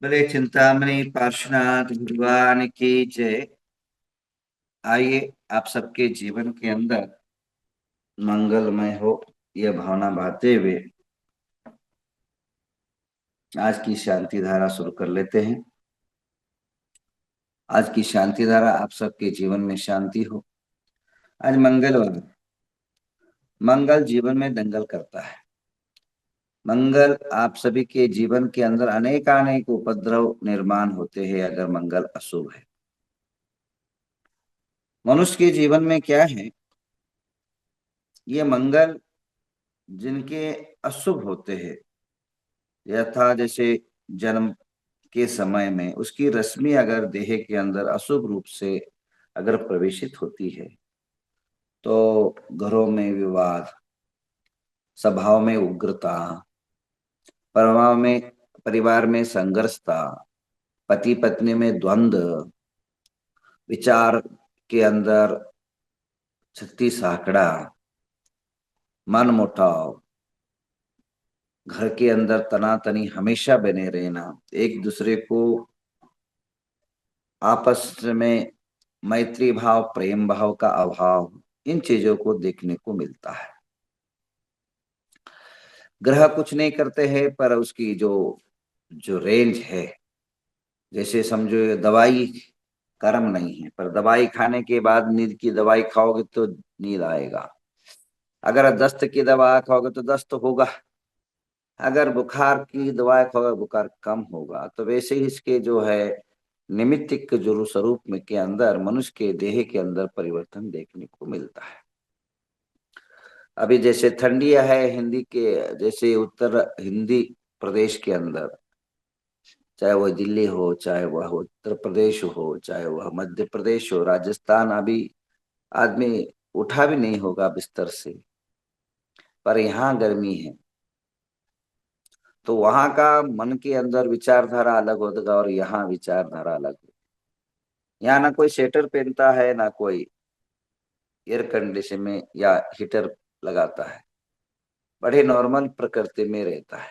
बोले चिंतामणि पार्श्वनाथ भगवान की जय। आइए आप सबके जीवन के अंदर मंगलमय हो यह भावना बढ़ाते हुए आज की शांति धारा शुरू कर लेते हैं। आज की शांति धारा आप सबके जीवन में शांति हो। आज मंगलवार, मंगल जीवन में दंगल करता है। मंगल आप सभी के जीवन के अंदर अनेकानेक उपद्रव निर्माण होते हैं अगर मंगल अशुभ है। मनुष्य के जीवन में क्या है, ये मंगल जिनके अशुभ होते हैं, यथा जैसे जन्म के समय में उसकी रश्मि अगर देह के अंदर अशुभ रूप से अगर प्रवेशित होती है तो घरों में विवाद, सभाओं में उग्रता, परिवार में संघर्षता, पति पत्नी में द्वंद्व, विचार के अंदर छत्तीस आंकड़ा, मन मुटाव, घर के अंदर तनातनी हमेशा बने रहना, एक दूसरे को आपस में मैत्री भाव, प्रेम भाव का अभाव, इन चीजों को देखने को मिलता है। ग्रह कुछ नहीं करते हैं पर उसकी जो जो रेंज है, जैसे समझो ये दवाई कर्म नहीं है पर दवाई खाने के बाद नींद की दवाई खाओगे तो नींद आएगा। अगर दस्त की दवा खाओगे तो दस्त होगा। अगर बुखार की दवा खाओगे बुखार कम होगा। तो वैसे ही इसके जो है निमित्तिक जो स्वरूप में के अंदर मनुष्य के देह के अंदर परिवर्तन देखने को मिलता है। अभी जैसे ठंडिया है हिंदी के, जैसे उत्तर हिंदी प्रदेश के अंदर, चाहे वह दिल्ली हो, चाहे वह उत्तर प्रदेश हो, चाहे वह मध्य प्रदेश हो, राजस्थान, अभी आदमी उठा भी नहीं होगा बिस्तर से, पर यहाँ गर्मी है तो वहां का मन के अंदर विचारधारा अलग होगा और यहाँ विचारधारा अलग होगी। यहाँ ना कोई स्वेटर पहनता है, ना कोई एयर कंडीशन में या हीटर लगाता है, बड़े नॉर्मल प्रकृति में रहता है।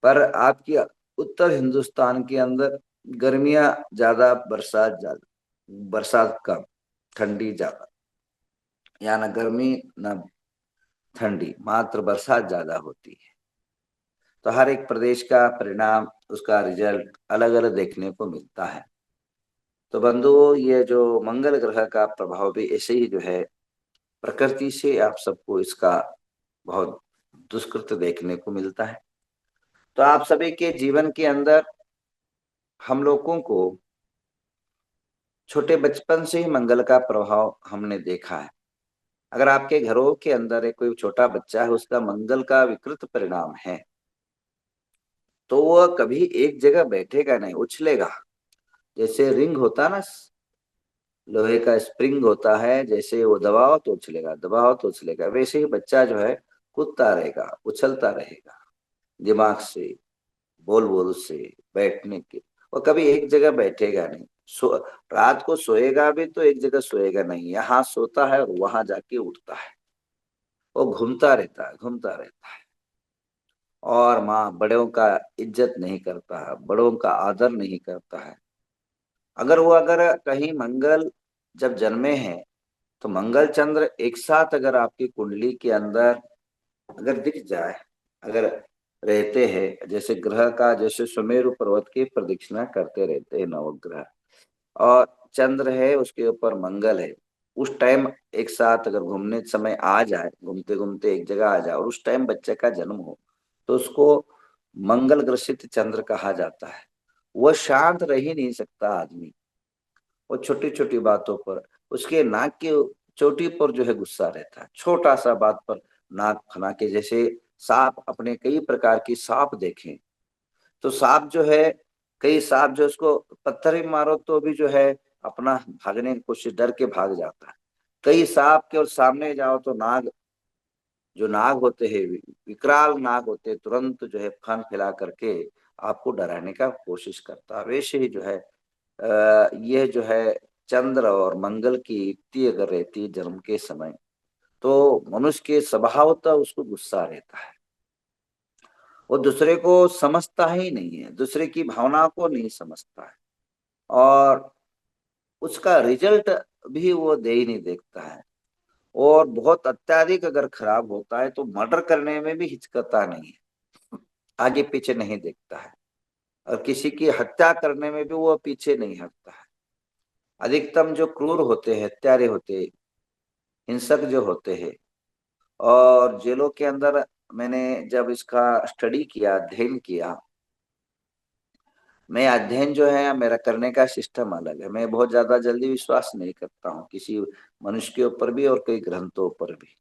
पर आपकी उत्तर हिंदुस्तान के अंदर गर्मियां ज्यादा, बरसात कम, ठंडी ज्यादा। यहाँ ना गर्मी ना ठंडी, मात्र बरसात ज्यादा होती है। तो हर एक प्रदेश का परिणाम, उसका रिजल्ट अलग अलग देखने को मिलता है। तो बंधुओं, ये जो मंगल ग्रह का प्रभाव भी ऐसे ही जो है प्रकृति से आप सबको इसका बहुत दुष्कृत देखने को मिलता है। तो आप सभी के जीवन के अंदर हम लोगों को छोटे बचपन से ही मंगल का प्रभाव हमने देखा है। अगर आपके घरों के अंदर एक कोई छोटा बच्चा है, उसका मंगल का विकृत परिणाम है, तो वह कभी एक जगह बैठेगा नहीं, उछलेगा। जैसे रिंग होता ना, लोहे का स्प्रिंग होता है, जैसे वो दबाओ तो उछलेगा, दबाओ तो उछलेगा, वैसे ही बच्चा जो है कूदता रहेगा, उछलता रहेगा दिमाग से, बोल बोल से, बैठने के। वो कभी एक जगह बैठेगा नहीं। रात को सोएगा भी तो एक जगह सोएगा नहीं, यहाँ सोता है और वहां जाके उठता है। वो घूमता रहता है, घूमता रहता है। और माँ बड़ों का इज्जत नहीं करता है, बड़ों का आदर नहीं करता है। अगर कहीं मंगल जब जन्मे हैं तो मंगल चंद्र एक साथ अगर आपकी कुंडली के अंदर अगर दिख जाए, अगर रहते हैं, जैसे ग्रह का, जैसे सुमेरु पर्वत की प्रदक्षिणा करते रहते हैं नवग्रह, और चंद्र है उसके ऊपर मंगल है, उस टाइम एक साथ अगर घूमने समय आ जाए, घूमते घूमते एक जगह आ जाए और उस टाइम बच्चे का जन्म हो, तो उसको मंगल ग्रसित चंद्र कहा जाता है। वह शांत रह ही नहीं सकता आदमी। वो छोटी छोटी बातों पर, उसके नाक की चोटी पर जो है गुस्सा रहता है, छोटा सा बात पर नाक फना के। जैसे सांप, अपने कई प्रकार की सांप देखें तो सांप जो है, कई सांप जो उसको पत्थर ही मारो तो भी जो है अपना भागने की कोशिश, डर के भाग जाता है। कई सांप के और सामने जाओ तो नाग, जो नाग होते हैं, विकराल नाग होते हैं, तुरंत जो है फन फैला करके आपको डराने का कोशिश करता है। वैसे ही जो है ये जो है चंद्र और मंगल की युक्ति अगर रहती है जन्म के समय, तो मनुष्य के स्वभावतः उसको गुस्सा रहता है। वो दूसरे को समझता ही नहीं है, दूसरे की भावना को नहीं समझता है, और उसका रिजल्ट भी वो दे ही नहीं देखता है। और बहुत अत्याधिक अगर खराब होता है तो मर्डर करने में भी हिचकता नहीं है, आगे पीछे नहीं देखता है, और किसी की हत्या करने में भी वो पीछे नहीं हटता है। अधिकतम जो क्रूर होते हैं, हत्यारे होते हैं, हिंसक जो होते हैं, और जेलों के अंदर मैंने जब इसका स्टडी किया, अध्ययन किया, मैं अध्ययन जो है मेरा करने का सिस्टम अलग है। मैं बहुत ज्यादा जल्दी विश्वास नहीं करता हूँ किसी मनुष्य के ऊपर भी और कई ग्रंथों पर भी।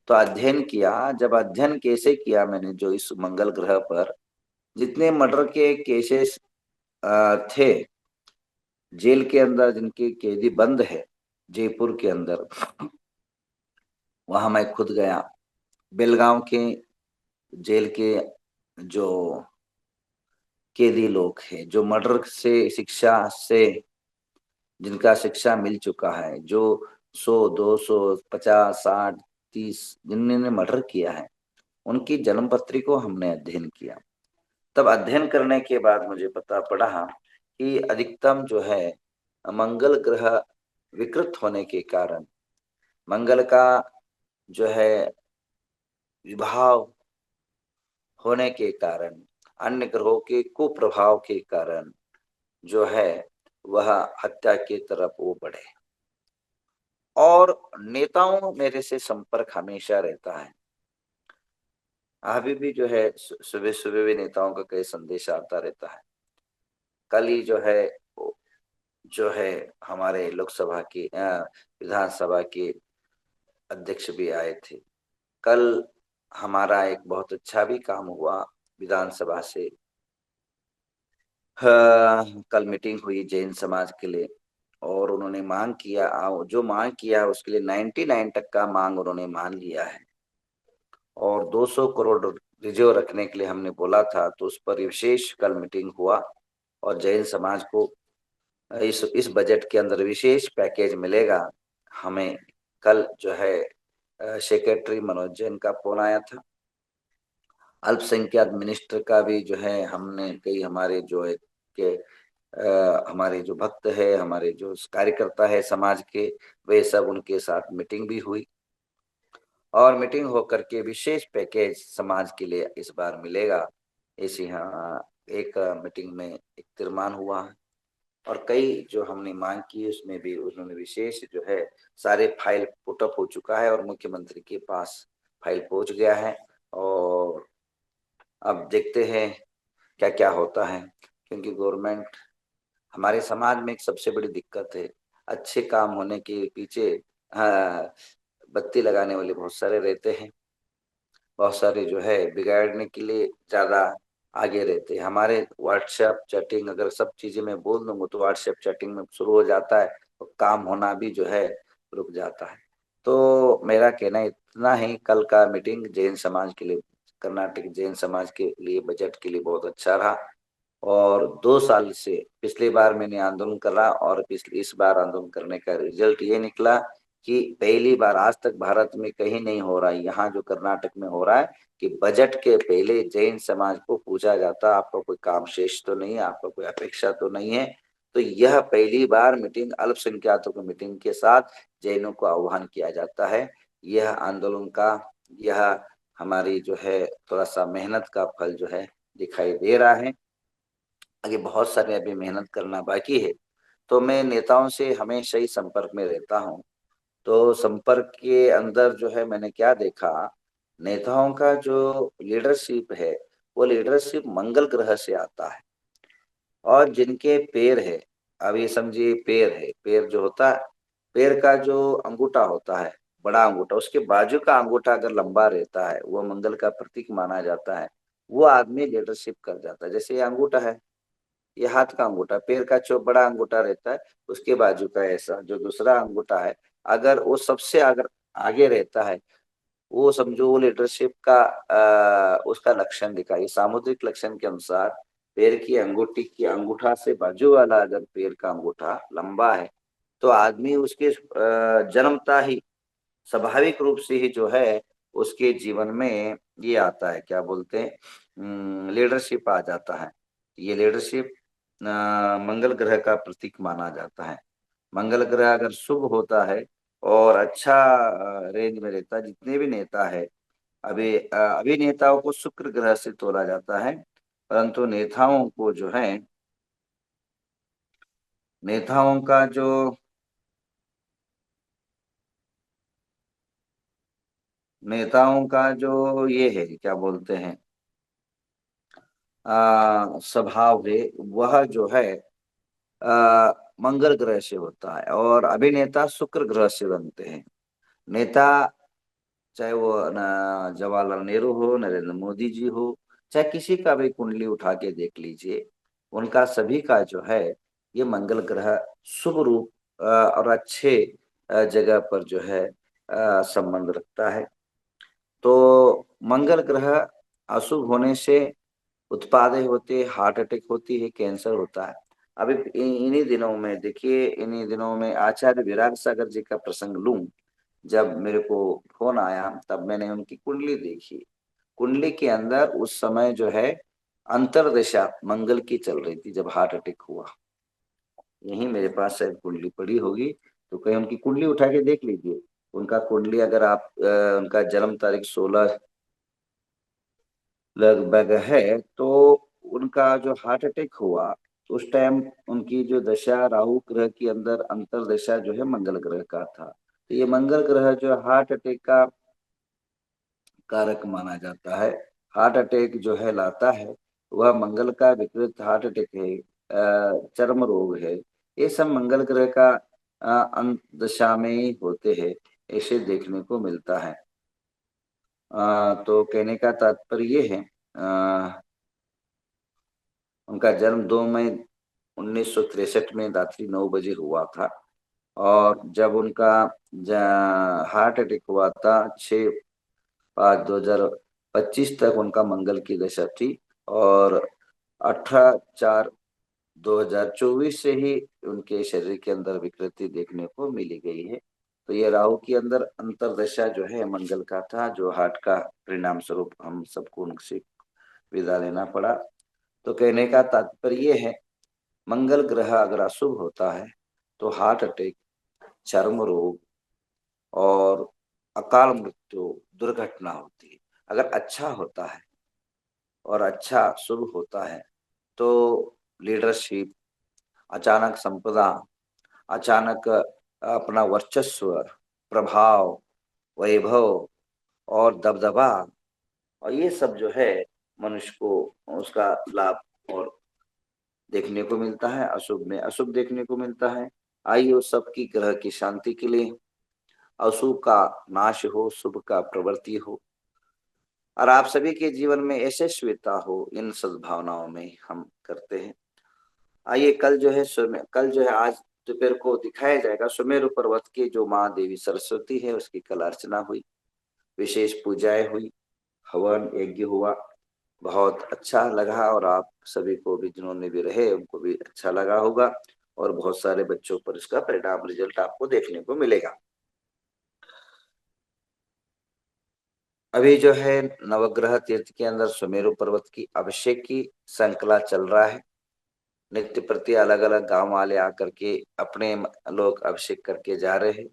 तो अध्ययन किया, जब अध्ययन कैसे किया मैंने, जो इस मंगल ग्रह पर जितने मर्डर के केसेस थे जेल के अंदर, जिनके कैदी बंद है जयपुर के अंदर, वहां मैं खुद गया। बेलगांव के जेल के जो कैदी लोग हैं, जो मर्डर से शिक्षा से, जिनका शिक्षा मिल चुका है, जो 100, 200, 50, 60, 30 जिन्होंने मर्डर किया है, उनकी जन्म पत्री को हमने अध्ययन किया। तब अध्ययन करने के बाद मुझे पता पड़ा कि अधिकतम जो है मंगल ग्रह विकृत होने के कारण, मंगल का जो है विभाव होने के कारण, अन्य ग्रहों के कुप्रभाव के कारण जो है वह हत्या की तरफ वो बढ़े। और नेताओं मेरे से संपर्क हमेशा रहता है, अभी भी जो है सुबह सुबह भी नेताओं का कई संदेश आता रहता है। कल ही जो है हमारे लोकसभा की विधानसभा के अध्यक्ष भी आए थे। कल हमारा एक बहुत अच्छा भी काम हुआ विधानसभा से। कल मीटिंग हुई जैन समाज के लिए, और उन्होंने मांग किया, जो मांग किया है उसके लिए 99 तक का मांग उन्होंने मान लिया है। और 200 करोड़ रिजर्व रखने के लिए हमने बोला था, तो उस पर विशेष कल मीटिंग हुआ। और जैन समाज को इस बजट के अंदर विशेष पैकेज मिलेगा। हमें कल जो है सेक्रेटरी मनोज जैन का फोन आया था। अल्पसंख्यक मिनिस्टर का भी जो है, हमने कई हमारे जो है के हमारे जो भक्त है, हमारे जो कार्यकर्ता है समाज के, वे सब उनके साथ मीटिंग भी हुई। और मीटिंग होकर के विशेष पैकेज समाज के लिए इस बार मिलेगा, इस यहाँ एक मीटिंग में एक तीर्मान हुआ है। और कई जो हमने मांग की उसमें भी उन्होंने विशेष जो है सारे फाइल पुटअप हो चुका है और मुख्यमंत्री के पास फाइल पहुंच गया है। और अब देखते हैं क्या क्या होता है, क्योंकि गवर्नमेंट, हमारे समाज में एक सबसे बड़ी दिक्कत है, अच्छे काम होने के पीछे हाँ, बत्ती लगाने वाले बहुत सारे रहते हैं, बहुत सारे जो है बिगाड़ने के लिए ज्यादा आगे रहते हैं। हमारे व्हाट्सएप चैटिंग अगर सब चीजें मैं बोल दूंगा तो व्हाट्सएप चैटिंग में शुरू हो जाता है, तो काम होना भी जो है रुक जाता है। तो मेरा कहना इतना ही, कल का मीटिंग जैन समाज के लिए, कर्नाटक जैन समाज के लिए बजट के लिए बहुत अच्छा रहा। और 2 साल से, पिछली बार मैंने आंदोलन करा और पिछली इस बार आंदोलन करने का रिजल्ट ये निकला कि पहली बार आज तक भारत में कहीं नहीं हो रहा है, यहाँ जो कर्नाटक में हो रहा है कि बजट के पहले जैन समाज को पूछा जाता आपका कोई काम शेष तो नहीं है, आपका कोई अपेक्षा तो नहीं है। तो यह पहली बार मीटिंग अल्पसंख्यकों की मीटिंग के साथ जैनों को आह्वान किया जाता है। यह आंदोलन का, यह हमारी जो है थोड़ा सा मेहनत का फल जो है दिखाई दे रहा है। आगे बहुत सारे अभी मेहनत करना बाकी है। तो मैं नेताओं से हमेशा ही संपर्क में रहता हूँ। तो संपर्क के अंदर जो है मैंने क्या देखा, नेताओं का जो लीडरशिप है वो लीडरशिप मंगल ग्रह से आता है। और जिनके पैर है, अब ये समझिए पैर है, पैर जो होता है, पैर का जो अंगूठा होता है, बड़ा अंगूठा, उसके बाजू का अंगूठा अगर लंबा रहता है वो मंगल का प्रतीक माना जाता है। वो आदमी लीडरशिप कर जाता है। जैसे ये अंगूठा है, ये हाथ का अंगूठा, पैर का जो बड़ा अंगूठा रहता है उसके बाजू का ऐसा जो दूसरा अंगूठा है, अगर वो सबसे अगर आगे रहता है, वो समझो वो लीडरशिप का उसका लक्षण दिखाई, सामुद्रिक लक्षण के अनुसार पैर की अंगूठी की अंगूठा से बाजू वाला अगर पैर का अंगूठा लंबा है तो आदमी उसके जन्मता ही स्वाभाविक रूप से ही जो है उसके जीवन में ये आता है, क्या बोलते हैं, लीडरशिप आ जाता है। ये लीडरशिप मंगल ग्रह का प्रतीक माना जाता है। मंगल ग्रह अगर शुभ होता है और अच्छा रेंज में रहता है, जितने भी नेता है, अभी नेताओं को शुक्र ग्रह से तोला जाता है, परंतु नेताओं का जो ये है, क्या बोलते हैं, स्वभाव है, वह जो है मंगल ग्रह से होता है, और अभिनेता शुक्र ग्रह से बनते हैं। नेता, चाहे वो जवाहरलाल नेहरू हो, नरेंद्र मोदी जी हो, चाहे किसी का भी कुंडली उठा के देख लीजिए, उनका सभी का जो है ये मंगल ग्रह शुभ रूप और अच्छे जगह पर जो है संबंध रखता है। तो मंगल ग्रह अशुभ होने से उत्पादे होते, हार्ट अटैक होती है, कैंसर होता है। अभी इन्हीं दिनों में देखिए, इन्हीं दिनों में आचार्य विराग सागर जी का प्रसंग लूं, जब मेरे को फोन आया तब मैंने उनकी कुंडली देखी। कुंडली के अंदर उस समय जो है अंतरदशा मंगल की चल रही थी जब हार्ट अटैक हुआ। यही मेरे पास शायद कुंडली पड़ी होगी, तो कहीं उनकी कुंडली उठा के देख लीजिए। उनका कुंडली अगर आप उनका जन्म तारीख 16 लगभग है, तो उनका जो हार्ट अटैक हुआ, उस टाइम उनकी जो दशा राहु ग्रह के अंदर अंतर दशा जो है मंगल ग्रह का था। तो ये मंगल ग्रह जो हार्ट अटैक का कारक माना जाता है। हार्ट अटैक जो है लाता है, वह मंगल का विकृत हार्ट अटैक है, चर्म रोग है, ये सब मंगल ग्रह का अंत दशा में ही होते हैं, ऐसे देखने को मिलता है। तो कहने का तात्पर्य ये है, उनका जन्म 2 मई 1963 में रात्रि 9 बजे हुआ था, और जब उनका हार्ट अटैक हुआ था 6/5/2025 तक उनका मंगल की दशा थी, और 18/4/2024 से ही उनके शरीर के अंदर विकृति देखने को मिली गई है। तो ये राहु के अंदर अंतरदशा जो है मंगल का था, जो हार्ट का परिणाम स्वरूप हम सबको उनसे विदा लेना पड़ा। तो कहने का तात्पर्य ये है, मंगल ग्रह अगर अशुभ होता है तो हार्ट अटैक, चर्म रोग और अकाल मृत्यु, दुर्घटना होती है। अगर अच्छा होता है और अच्छा शुभ होता है तो लीडरशिप, अचानक संपदा, अचानक अपना वर्चस्व, प्रभाव, वैभव और दबदबा, और ये सब जो है मनुष्य को उसका लाभ और देखने को मिलता है, अशुभ में अशुभ देखने को मिलता है। आइए उस सबकी ग्रह की शांति के लिए अशुभ का नाश हो, शुभ का प्रवृत्ति हो, और आप सभी के जीवन में यशस्विता हो, इन सद्भावनाओं में हम करते हैं। आइए कल जो है आज दोपहर को दिखाया जाएगा सुमेरु पर्वत की जो माँ देवी सरस्वती है, उसकी कल अर्चना हुई, विशेष पूजाएं हुई, हवन यज्ञ हुआ, बहुत अच्छा लगा, और आप सभी को भी जिन्होंने भी रहे उनको भी अच्छा लगा होगा, और बहुत सारे बच्चों पर इसका परिणाम रिजल्ट आपको देखने को मिलेगा। अभी जो है नवग्रह तीर्थ के अंदर सुमेरु पर्वत की अभिषेक की श्रृंखला चल रहा है। नित्य प्रति अलग अलग गांव वाले आकर के अपने लोग अभिषेक करके जा रहे हैं।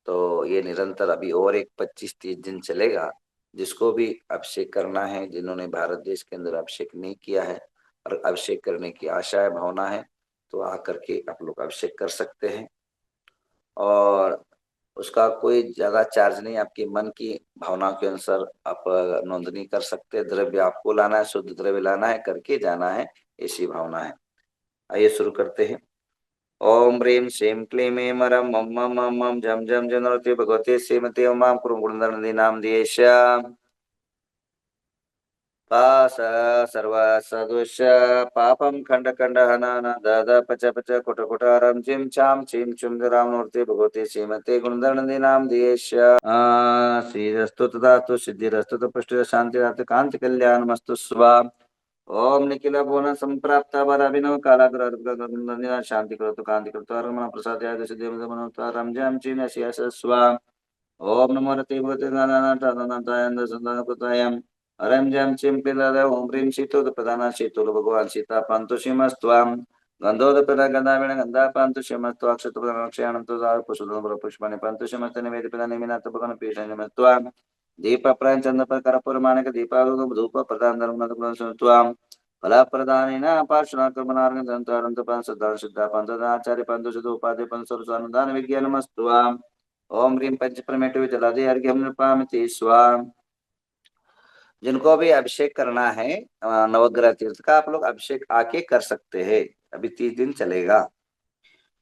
तो ये निरंतर अभी और एक 25-30 दिन चलेगा। जिसको भी अभिषेक करना है, जिन्होंने भारत देश के अंदर अभिषेक नहीं किया है और अभिषेक करने की आशा है, भावना है, तो आकर के आप लोग अभिषेक कर सकते हैं। और उसका कोई ज्यादा चार्ज नहीं, आपके मन की भावना के अनुसार आप नोंदनी कर सकते हैं। द्रव्य आपको लाना है, शुद्ध द्रव्य लाना है, करके जाना है, ऐसी भावना है। आइए शुरू करते हैं। ओम ह्रीं श्रीं क्लीं ऐं रं मं मं मं मं झं झं झनोति भगवते श्रीमते उमां कुर्वन्नदीनां देश्याम् पास सर्वसदुष्य पापं खंड खंड हनन दद पच पच कुट कुट रं चिं चां चिं चुं रामूर्ति भगवते श्रीमते गुणधर्णदीनां देश श्रीरस्तु तदास्तु सिद्धिरस्तु पुष्टि शांतिरस्तु कांति कल्याणमस्तु स्वा। ओम निखिल भुवन संप्राप्त वराभिनव कालाग्र शांति करोतु कांति करोतु रमण प्रसाद सिद्धि स्वा। ओम नमो रति भूते नानायम हरम जम चिम पिंद ओम ह्रीं शीतोद प्रधान शीतोल भगवान सीता पांतु शिमस्त्वाम गंधोद प्रदा गंधाविण गंधा पांतु शिमस्त्वा अक्षत प्रधान अक्षयाणं तो दार पुष्पदोम पुष्पाणि पांतु शिमस्त निवेद प्रधान निमिनाथ भगवान पीषण निमस्त्वाम दीप प्राण चंद्र पर कर्पूर मानक दीपावली धूप प्रधान धर्म त्वाम फला प्रदान पार्श्वना कर्मनार्गं दंतारंत पांच सदा सिद्धा पंचदाचार्य पंच शुद्ध उपाधि पंच सर्वदान विज्ञानमस्त्वाम ओम ह्रीं पंच प्रमेटु जलादि अर्घ्यम नृपामिति स्वाम। जिनको भी अभिषेक करना है नवग्रह तीर्थ का, आप लोग अभिषेक आके कर सकते हैं। अभी 30 दिन चलेगा।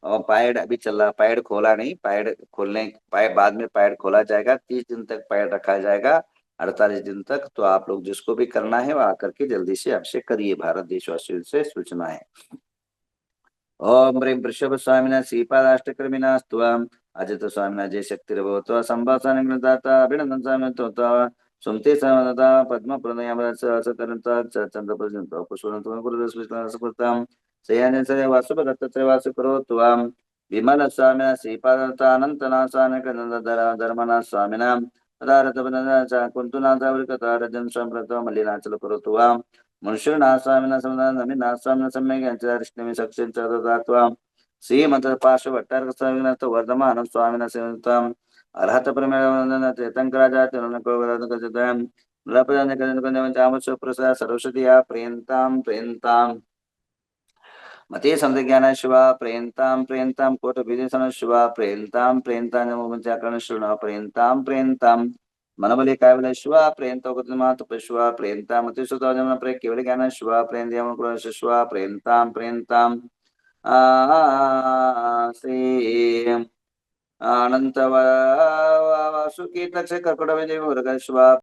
और पैड अभी चल रहा, पैड खोला नहीं, पैड खोलने पैड बाद में पैड खोला जाएगा। 30 दिन तक पैड रखा जाएगा, 48 दिन तक। तो आप लोग जिसको भी करना है वो आकर के जल्दी से अभिषेक करिए। भारत देशवासियों से सूचना है। ओम ह्रीं वृषभ स्वामिना श्रीपादाष्टक्रमिना स्तुवाम अजित स्वामिना जय शक्तिर्भवत्वा संभाषणदाता अभिनंदन स्वामी तोता सुमते समनता पद्म प्रणयम सतरंता चंद्रप्रजंता पुष्पवंतम गुरुदस्मिताम सयाने सय वासुभ दत्तत्रय वासु करोत्वाम विमल स्वामिना श्रीपादता अनंतनाशान कनंदधरा धर्मना स्वामिना तदारत बंदना कुंतुनाथ वृकता रजन स्वंप्रतो मलिनाचल करोत्वाम मनुष्यनाशामिना समाधान नमिनाशामिना सम्यक अंचरिष्णमि सक्षं च ददात्वाम श्रीमंत पार्श्व भट्टारक स्वामिना तो वर्धमान स्वामिना सेवताम अर्हत परमेश्वर तीर्थंकराजा तिरुनकोवरद गजदाम लपदान कजन कंदम जामसु प्रसाद सरस्वती प्रियंताम प्रियंताम मते संज्ञान शिवा प्रियंताम प्रियंताम कोट विदेशन शिवा प्रियंताम प्रियंताम नमोचाकरण शुण प्रियंताम प्रियंताम मनबले कायवले शिवा प्रियंतो गतमात शिवा प्रियंताम मते सुतोजन प्रिय केवल ज्ञान शिवा प्रियंताम कुल शिवा प्रियंताम प्रियंताम श्री अनंत वासुकी तक्ष कर्कट विजय मुर्ग शिवा